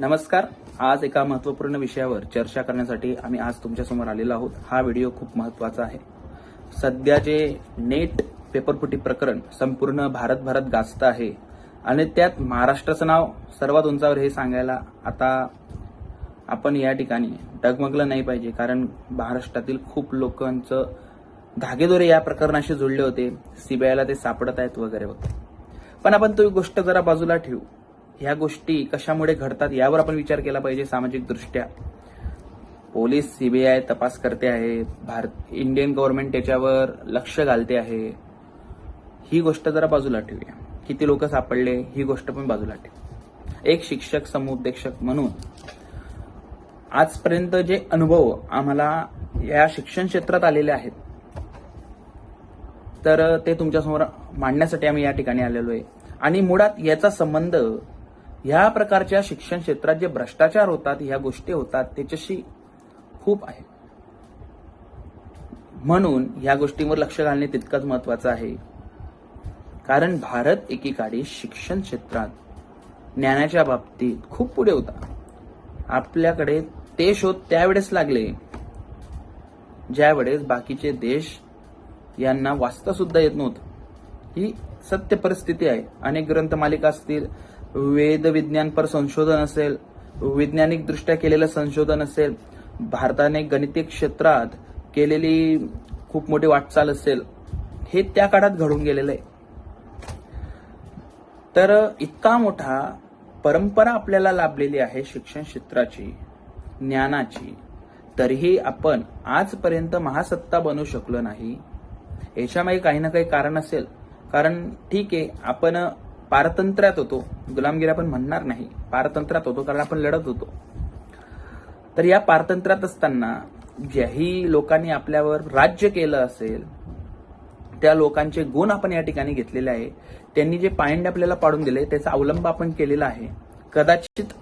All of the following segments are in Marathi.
नमस्कार. आज एका महत्त्वपूर्ण विषयावर चर्चा करण्यासाठी आम्ही आज तुमच्यासमोर आलेलो आहोत. हा व्हिडिओ खूप महत्त्वाचा आहे. सध्या जे नेट पेपरफुटी प्रकरण संपूर्ण भारतभरात गाजतं आहे आणि त्यात महाराष्ट्राचं नाव सर्वात उंचावर हे सांगायला आता आपण या ठिकाणी डगमगलं नाही पाहिजे, कारण महाराष्ट्रातील खूप लोकांचं धागेदोरे या प्रकरणाशी जुळले होते. सीबीआयला ते सापडत आहेत वगैरे वगैरे. पण आपण तो गोष्ट जरा बाजूला ठेवू. ह्या गोष्टी कशामुळे घडतात यावर आपण विचार केला पाहिजे. सामाजिक दृष्ट्या पोलीस सीबीआय तपास करते आहे, इंडियन गव्हर्नमेंट त्याच्यावर लक्ष घालते आहे. ही गोष्ट जरा बाजूला ठेवूया. किती लोक सापडले ही गोष्ट पण बाजूला ठेवू. एक शिक्षक समुपदेशक म्हणून आजपर्यंत जे अनुभव आम्हाला या शिक्षण क्षेत्रात आलेले आहेत तर ते तुमच्यासमोर मांडण्यासाठी आम्ही या ठिकाणी आलेलो आहे. आणि मुळात याचा संबंध ह्या प्रकारच्या शिक्षण क्षेत्रात जे भ्रष्टाचार होतात, ह्या गोष्टी होतात त्याच्याशी खूप आहे. म्हणून ह्या गोष्टींवर लक्ष घालणे तितकंच महत्वाचं आहे. कारण भारत एकीकडे शिक्षण क्षेत्रात ज्ञानाच्या बाबतीत खूप पुढे होता. आपल्याकडे ते शोध त्यावेळेस लागले ज्यावेळेस बाकीचे देश यांना वाचता सुद्धा येत नव्हतं. ही सत्य परिस्थिती आहे. अनेक ग्रंथमालिका असतील, वेद विज्ञान पर संशोधन असेल, वैज्ञानिक दृष्ट्या केलेलं संशोधन असेल, भारताने गणितीय क्षेत्रात केलेली खूप मोठी वाटचाल असेल, हे त्या काळात घडून गेलेलं आहे. तर इतका मोठा परंपरा आपल्याला लाभलेली आहे शिक्षण क्षेत्राची, ज्ञानाची, तरीही आपण आजपर्यंत महासत्ता बनू शकलो नाही. याच्यामागे काही ना काही कारण असेल. कारण ठीक आहे, आपण पारतंत्र्यात होतो, गुलामगिरी आपण म्हणणार नाही, पारतंत्र्यात होतो कारण आपण लढत होतो. तर या पारतंत्र्यात असताना ज्याही लोकांनी आपल्यावर राज्य केलं असेल त्या लोकांचे गुण आपण या ठिकाणी घेतलेले आहे. त्यांनी जे पायंडे आपल्याला पाडून दिले त्याचा अवलंब आपण केलेला आहे. कदाचित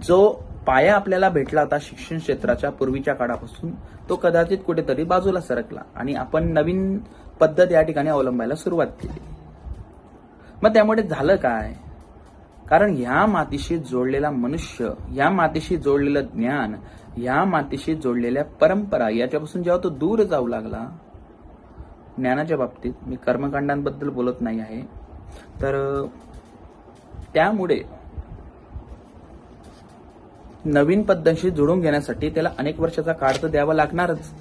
जो पाया आपल्याला भेटला होता शिक्षण क्षेत्राच्या पूर्वीच्या काळापासून, तो कदाचित कुठेतरी बाजूला सरकला आणि आपण नवीन पद्धत या ठिकाणी अवलंबायला सुरुवात केली. मग त्यामुळे झालं काय? कारण ह्या मातीशी जोडलेला मनुष्य, या मातीशी जोडलेलं ज्ञान, या मातीशी जोडलेल्या परंपरा याच्यापासून जेव्हा तो दूर जाऊ लागला, ज्ञानाच्या बाबतीत मी कर्मकांडांबद्दल बोलत नाही आहे, तर त्यामुळे नवीन पद्धतीशी जुळून घेण्यासाठी त्याला अनेक वर्षाचा काळ तर द्यावा लागणारच.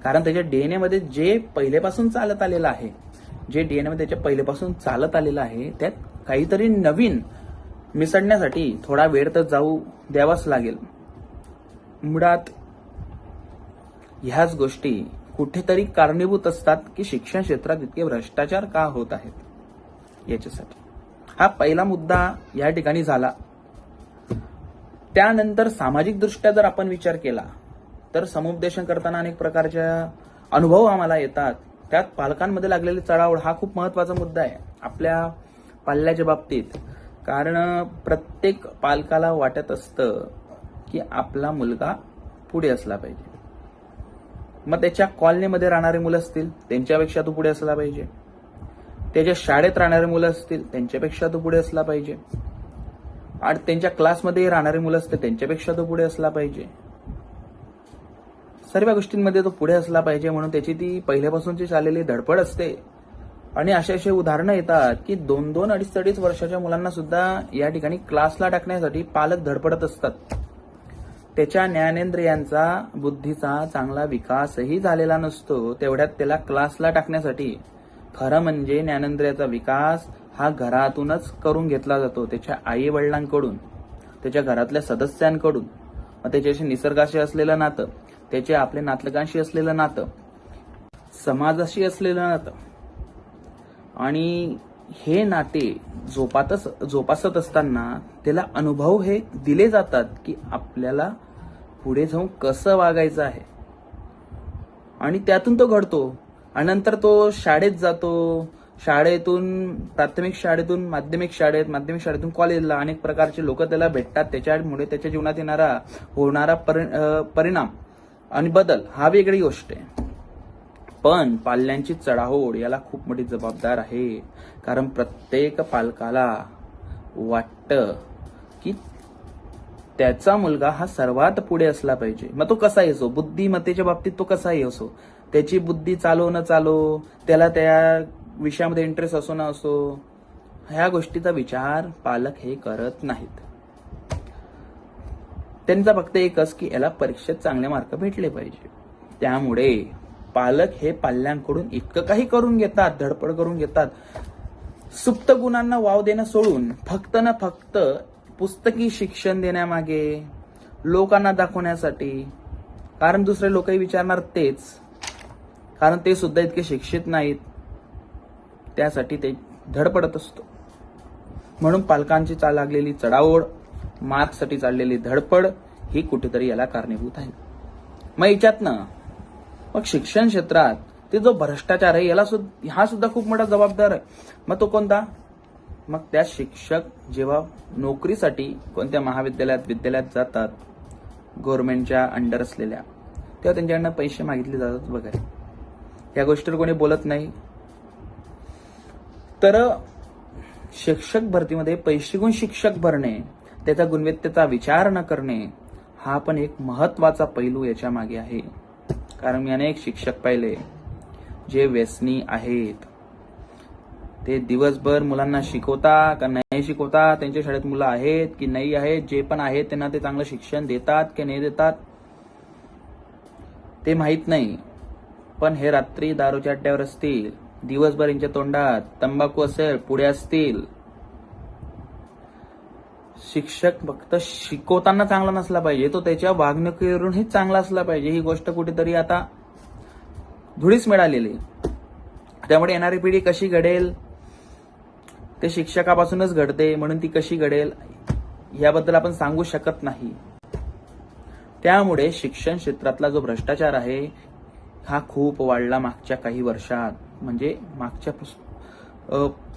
कारण त्याच्या डीएनए मध्ये जे पहिलेपासून चालत आलेलं आहे, त्याच्या पहिलेपासून चालत आलेलं आहे, त्यात काहीतरी नवीन मिसळण्यासाठी थोडा वेळ तर जाऊ द्यावाच लागेल. मुळात ह्याच गोष्टी कुठेतरी कारणीभूत असतात की शिक्षण क्षेत्रात इतके भ्रष्टाचार का होत आहेत याच्यासाठी. हा पहिला मुद्दा या ठिकाणी झाला. त्यानंतर सामाजिक दृष्ट्या जर आपण विचार केला तर समुपदेशन करताना अनेक प्रकारच्या अनुभव आम्हाला येतात. त्यात पालकांमध्ये लागलेली चढाओढ हा खूप महत्वाचा मुद्दा आहे आपल्या पाल्याच्या बाबतीत. कारण प्रत्येक पालकाला वाटत असतं की आपला मुलगा पुढे असला पाहिजे. मग त्याच्या कॉलनीमध्ये राहणारी मुलं असतील त्यांच्यापेक्षा तो पुढे असला पाहिजे, त्याच्या शाळेत राहणारी मुलं असतील त्यांच्यापेक्षा तो पुढे असला पाहिजे, आणि त्यांच्या क्लासमध्ये राहणारी मुलं असतील त्यांच्यापेक्षा तो पुढे असला पाहिजे. सर्व गोष्टींमध्ये तो पुढे असला पाहिजे म्हणून त्याची ती पहिल्यापासूनची चाललेली धडपड असते. आणि असे उदाहरणं येतात की 2-2, 2.5 वर्षाच्या मुलांना सुद्धा या ठिकाणी क्लासला टाकण्यासाठी पालक धडपडत असतात. त्याच्या ज्ञानेंद्रियांचा, बुद्धीचा चांगला विकासही झालेला नसतो, तेवढ्यात त्याला क्लासला टाकण्यासाठी खरं म्हणजे ज्ञानेंद्रियाचा विकास हा घरातूनच करून घेतला जातो. त्याच्या आई वडिलांकडून, त्याच्या घरातल्या सदस्यांकडून, त्याच्याशी निसर्गाशी असलेलं नातं, त्याचे आपल्या नातलगांशी असलेलं नातं, समाजाशी असलेलं नातं, आणि हे नाते जोपासत असताना त्याला अनुभव हे दिले जातात की आपल्याला पुढे जाऊन कसं वागायचं आहे. आणि त्यातून तो घडतो. आणि नंतर तो शाळेत जातो, शाळेतून प्राथमिक शाळेतून माध्यमिक शाळेतून कॉलेजला अनेक प्रकारचे लोक त्याला भेटतात. त्याच्यामुळे त्याच्या जीवनात होणारा परिणाम आणि बदल हा वेगळी गोष्ट आहे. पण पाल्यांची चढाओढ याला खूप मोठी जबाबदार आहे. कारण प्रत्येक पालकाला वाटतं की त्याचा मुलगा हा सर्वात पुढे असला पाहिजे. मग तो कसाही असो, बुद्धिमत्तेच्या बाबतीत तो कसाही असो, त्याची बुद्धी चालो न चालो, त्याला त्या विषयामध्ये इंटरेस्ट असो ना असो, ह्या गोष्टीचा विचार पालक हे करत नाहीत. त्यांचा फक्त एकच की याला परीक्षेत चांगले मार्क भेटले पाहिजे. त्यामुळे पालक हे पाल्यांकडून इतकं काही करून घेतात, धडपड करून घेतात, सुप्त गुणांना वाव देणं सोडून फक्त ना फक्त पुस्तकी शिक्षण देण्यामागे, लोकांना दाखवण्यासाठी, कारण दुसरे लोकही विचारणार तेच, कारण ते सुद्धा इतके शिक्षित नाहीत, त्यासाठी ते धडपडत असतो. म्हणून पालकांची लागलेली चढाओढ, मार्क्ससाठी चाललेली धडपड ही कुठेतरी याला कारणीभूत आहे. मग याच्यातनं मग शिक्षण क्षेत्रात ते जो भ्रष्टाचार आहे, हा सुद्धा खूप मोठा जबाबदार आहे. मग तो कोणता? मग त्या शिक्षक जेव्हा नोकरीसाठी कोणत्या महाविद्यालयात विद्यालयात जातात, गव्हर्नमेंटच्या अंडर असलेल्या, तेव्हा त्यांच्याकडनं पैसे मागितले जातात वगैरे. या गोष्टीवर कोणी बोलत नाही. तर शिक्षक भरतीमध्ये पैसे घेऊन शिक्षक भरणे, त्याचा गुणवत्तेचा विचार न करणे, हा पण एक महत्वाचा पैलू याच्या मागे आहे. कारण मी अनेक शिक्षक पाहिले जे व्यसनी आहेत. ते दिवसभर मुलांना शिकवता का नाही शिकवता, त्यांच्या शाळेत मुलं आहेत की नाही आहेत, जे पण आहेत त्यांना ते चांगलं शिक्षण देतात की नाही देतात ते माहित नाही. पण हे रात्री दारूच्या अड्ड्यावर असतील, दिवसभर यांच्या तोंडात तंबाखू असेल, पुढे असतील. शिक्षक फक्त शिकवताना चांगला नसला पाहिजे, तो त्याच्या वागणुकीवरूनही चांगला असला पाहिजे. ही गोष्ट कुठेतरी आता धुळीस मिळालेली. त्यामुळे येणारी पिढी कशी घडेल ते शिक्षकापासूनच घडते, म्हणून ती कशी घडेल याबद्दल आपण सांगू शकत नाही. त्यामुळे शिक्षण क्षेत्रातला जो भ्रष्टाचार आहे हा खूप वाढला मागच्या काही वर्षात, म्हणजे मागच्या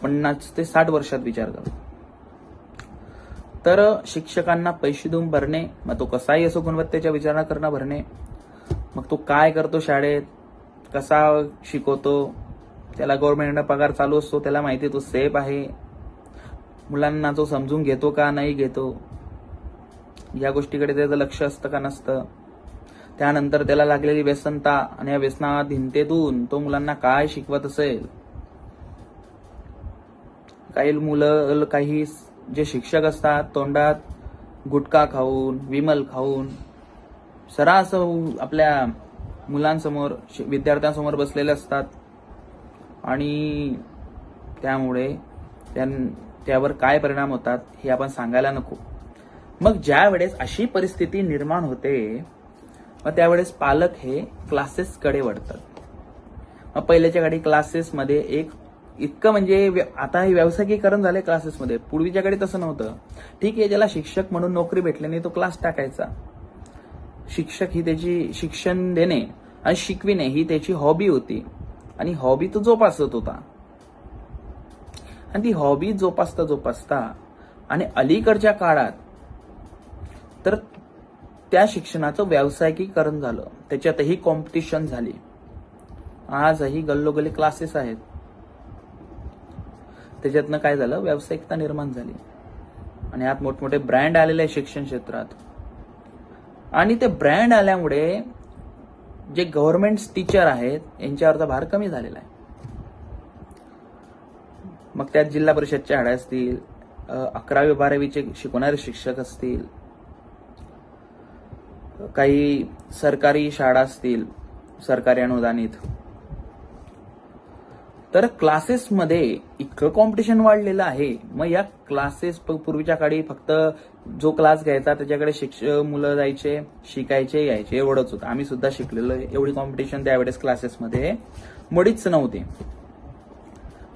50 ते 60 वर्षात विचार करा. तर शिक्षकांना पैसे देऊन भरणे, मग तो कसाही असो गुणवत्तेच्या विचारणा करणं भरणे, मग तो काय करतो शाळेत, कसा शिकवतो, त्याला गव्हर्नमेंटने पगार चालू असतो, त्याला माहिती तो सेफ आहे, मुलांना तो समजून घेतो का नाही घेतो, या गोष्टीकडे त्याचं लक्ष असतं का नसतं. त्यानंतर त्याला लागलेली व्यसनता आणि या व्यसनाधीनतेतून तो मुलांना काय शिकवत असेल. काही मुलं, काही जे शिक्षक असतात तोंडात गुटखा खाऊन, विमल खाऊन सरास आपल्या मुलांसमोर, विद्यार्थ्यांसमोर बसलेले असतात आणि त्यामुळे त्यावर काय परिणाम होतात हे आपण सांगायला नको. मग ज्या वेळेस अशी परिस्थिती निर्माण होते, मग त्यावेळेस पालक हे क्लासेसकडे वळतात. मग पहिल्याच्या काळी क्लासेसमध्ये एक इतकं म्हणजे आता हे व्यावसायिकीकरण झाले क्लासेसमध्ये. पूर्वीच्या काळी तसं नव्हतं. ठीक आहे, ज्याला शिक्षक म्हणून नोकरी भेटली नाही तो क्लास टाकायचा. शिक्षक ही त्याची शिक्षण देणे आणि शिकविणे ही त्याची हॉबी होती आणि हॉबी तो जोपासत होता. आणि ती हॉबी जोपासता आणि अलीकडच्या काळात तर त्या शिक्षणाचं व्यावसायिकीकरण झालं, त्याच्यातही कॉम्पिटिशन झाली. आजही गल्लोगल्ली क्लासेस आहेत. त्याच्यातनं काय झालं, व्यावसायिकता निर्माण झाली आणि यात मोठमोठे ब्रँड आलेले आहे शिक्षण क्षेत्रात. आणि ते ब्रँड आल्यामुळे जे गव्हर्नमेंट टीचर आहेत यांच्यावरचा भार कमी झालेला आहे. मग त्यात जिल्हा परिषदच्या शाळा असतील, 11वी 12वीचे शिकवणारे शिक्षक असतील, काही सरकारी शाळा असतील, सरकारी अनुदानित, तर क्लासेसमध्ये इतकं कॉम्पिटिशन वाढलेलं आहे. मग या क्लासेस पूर्वीच्या काळी फक्त जो क्लास घ्यायचा त्याच्याकडे मुलं जायचे, शिकायचे, यायचे, एवढंच होतं. आम्ही सुद्धा शिकलेलो. एवढी कॉम्पिटिशन त्यावेळेस क्लासेसमध्ये मुळीच नव्हती.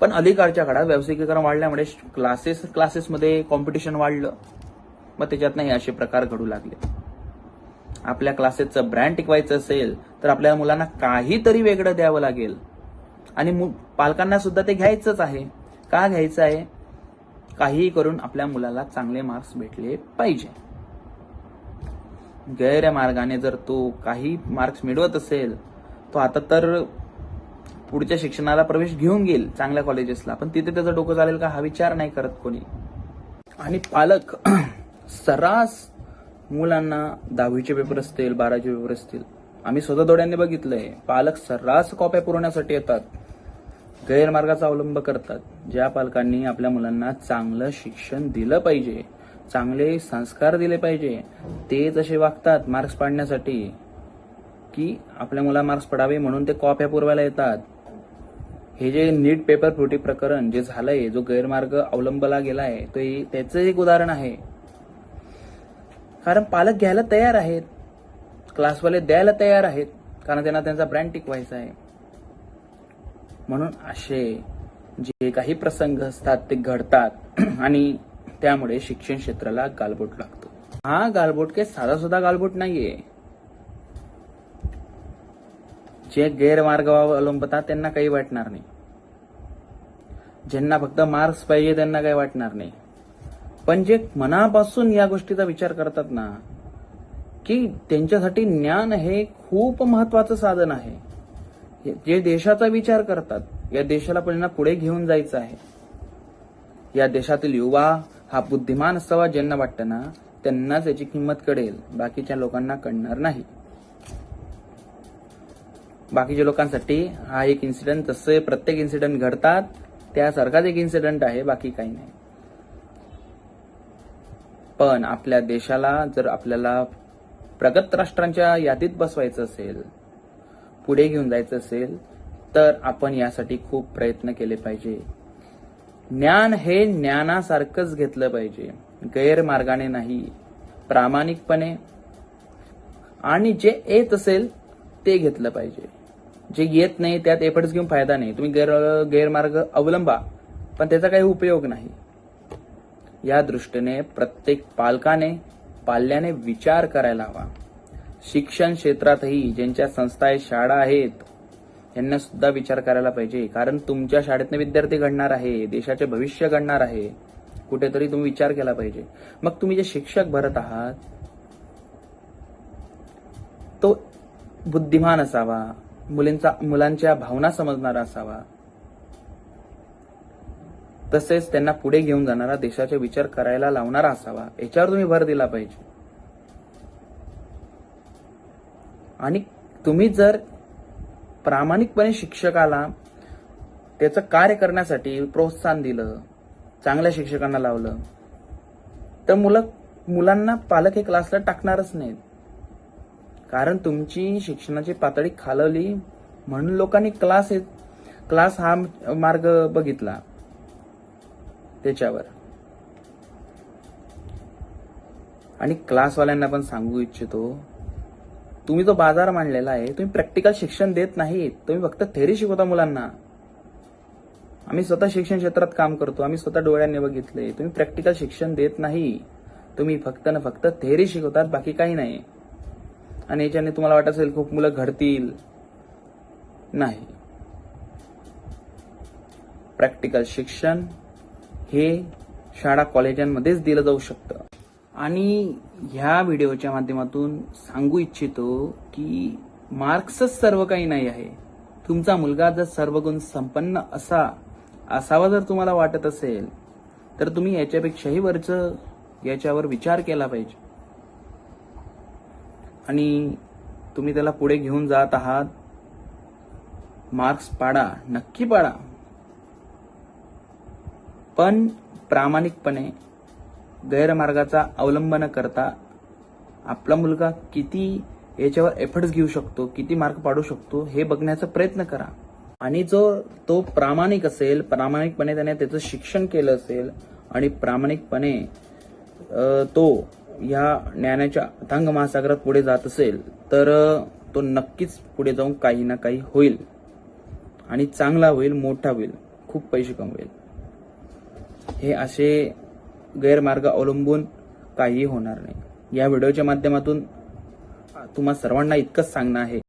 पण अलीकडच्या काळात व्यावसायिकीकरण वाढल्यामुळे क्लासेसमध्ये कॉम्पिटिशन वाढलं. मग त्याच्यातनं हे असे प्रकार घडू लागले. आपल्या क्लासेसचं ब्रँड टिकवायचं असेल तर आपल्या मुलांना काहीतरी वेगळं द्यावं लागेल आणि पालकांना सुद्धा ते घ्यायचंच आहे. का घ्यायचं आहे? काहीही करून आपल्या मुलाला चांगले मार्क्स भेटले पाहिजे. गैरमार्गाने जर तो काही मार्क्स मिळवत असेल तो आता तर पुढच्या शिक्षणाला प्रवेश घेऊन गेल चांगल्या कॉलेजेसला, पण तिथे त्याचं डोकं चालेल का हा विचार नाही करत कोणी. आणि पालक सर्रास मुलांना 10वीचे पेपर असतील, 12चे पेपर असतील, आम्ही स्वतः डोळ्यांनी बघितलंय, पालक सर्रास कॉप्या पुरवण्यासाठी येतात, गैरमार्गाचा अवलंब करतात. ज्या पालकांनी आपल्या मुलांना चांगलं शिक्षण दिलं पाहिजे, चांगले संस्कार दिले पाहिजे, ते जसे वागतात मार्क्स पाडण्यासाठी, की आपल्या मुला मार्क्स पडावे म्हणून ते कॉप्या पुरवायला येतात. हे जे नीट पेपर फुटी प्रकरण जे झालंय, जो गैरमार्ग अवलंबला गेलाय, तो त्याचं एक उदाहरण आहे. कारण पालक घ्यायला तयार आहेत, क्लासवाले द्यायला तयार आहेत, कारण त्यांना त्यांचा ब्रँड टिकवायचा आहे. म्हणून असे जे काही प्रसंग असतात ते घडतात आणि त्यामुळे शिक्षण क्षेत्राला गालबोट लागतो. हा गालबोट काही साधा सुद्धा गालबोट नाहीये. जे गैरमार्गावर अवलंबतात त्यांना काही वाटणार नाही, ज्यांना फक्त मार्क्स पाहिजे त्यांना काही वाटणार नाही. पण जे मनापासून या गोष्टीचा विचार करतात ना, की त्यांच्यासाठी ज्ञान हे खूप महत्वाचं साधन आहे, जे देशाचा विचार करतात, या देशाला पहिल्यांदा पुढे घेऊन जायचं आहे, या देशातील युवा हा बुद्धिमान असावा ज्यांना वाटतं ना, त्यांनाच याची किंमत कळेल, बाकीच्या लोकांना कळणार नाही. बाकीच्या लोकांसाठी हा एक इन्सिडेंट, जसे प्रत्येक इन्सिडेंट घडतात त्यासारखाच एक इन्सिडेंट आहे, बाकी काही नाही. पण आपल्या देशाला जर आपल्याला प्रगत राष्ट्रांच्या यादीत बसवायचं असेल, पुढे घेऊन जायचं असेल, तर आपण यासाठी खूप प्रयत्न केले पाहिजे. ज्ञान हे ज्ञानासारखंच घेतलं पाहिजे, गैरमार्गाने नाही, प्रामाणिकपणे, आणि जे येत असेल ते घेतलं पाहिजे. जे येत नाही त्यात एफर्ट्स घेऊन फायदा नाही. तुम्ही गैरमार्ग अवलंबा, पण त्याचा काही उपयोग नाही. या दृष्टीने प्रत्येक पाल्याने विचार करायला हवा. शिक्षण क्षेत्रातही ज्यांच्या संस्था आहेत, शाळा आहेत, यांना सुद्धा विचार करायला पाहिजे. कारण तुमच्या शाळेतनं विद्यार्थी घडणार आहे, देशाचे भविष्य घडणार आहे. कुठेतरी तुम्ही विचार केला पाहिजे. मग तुम्ही जे शिक्षक भरत आहात तो बुद्धिमान असावा, मुलांच्या भावना समजणारा असावा, तसेच त्यांना पुढे घेऊन जाणारा, देशाचे विचार करायला लावणारा असावा. याच्यावर तुम्ही भर दिला पाहिजे. आणि तुम्ही जर प्रामाणिकपणे शिक्षकाला त्याचं कार्य करण्यासाठी प्रोत्साहन दिलं, चांगल्या शिक्षकांना लावलं, तर मुलांना पालक हे क्लासला टाकणारच नाहीत. कारण तुमची शिक्षणाची पातळी खालवली म्हणून लोकांनी क्लास हा मार्ग बघितला त्याच्यावर. आणि क्लासवाल्यांना पण सांगू इच्छितो, तुम्ही जो बाजार मांडलेला आहे, तुम्ही प्रॅक्टिकल शिक्षण देत नाहीत, तुम्ही फक्त थेअरी शिकवता मुलांना. आम्ही स्वतः शिक्षण क्षेत्रात काम करतो, आम्ही स्वतः डोळ्यांनी बघितले. तुम्ही प्रॅक्टिकल शिक्षण देत नाही, तुम्ही फक्त ना फक्त थेअरी शिकवतात, बाकी काही नाही. आणि याच्याने तुम्हाला वाटत असेल खूप मुलं घडतील, नाही. प्रॅक्टिकल शिक्षण हे शाळा कॉलेजांमध्येच दिलं जाऊ शकतं. आणि ह्या व्हिडिओच्या माध्यमातून सांगू इच्छितो की मार्क्सच सर्व काही नाही आहे. तुमचा मुलगा जर सर्वगुण संपन्न असावा जर तुम्हाला वाटत असेल, तर तुम्ही याच्यापेक्षाही याच्यावर विचार केला पाहिजे. आणि तुम्ही त्याला पुढे घेऊन जात आहात, मार्क्स पाडा, नक्की पाडा, पण प्रामाणिकपणे, गैरमार्गाचा अवलंब न करता आपला मुलगा किती याच्यावर एफर्ट्स घेऊ शकतो, किती मार्क पाडू शकतो हे बघण्याचा प्रयत्न करा. आणि तो प्रामाणिक असेल, प्रामाणिकपणे त्याने त्याचं शिक्षण केलं असेल आणि प्रामाणिकपणे तो या ज्ञानाच्या अथांग महासागरात पुढे जात असेल, तर तो नक्कीच पुढे जाऊन काही ना काही होईल आणि चांगला होईल, मोठा होईल, खूप पैसे कमवेल. हे असे गैरमार्ग अवलंबून काही होणार नाही. या व्हिडिओच्या माध्यमातून तुम्हा सर्वांना इतकंच सांगणं आहे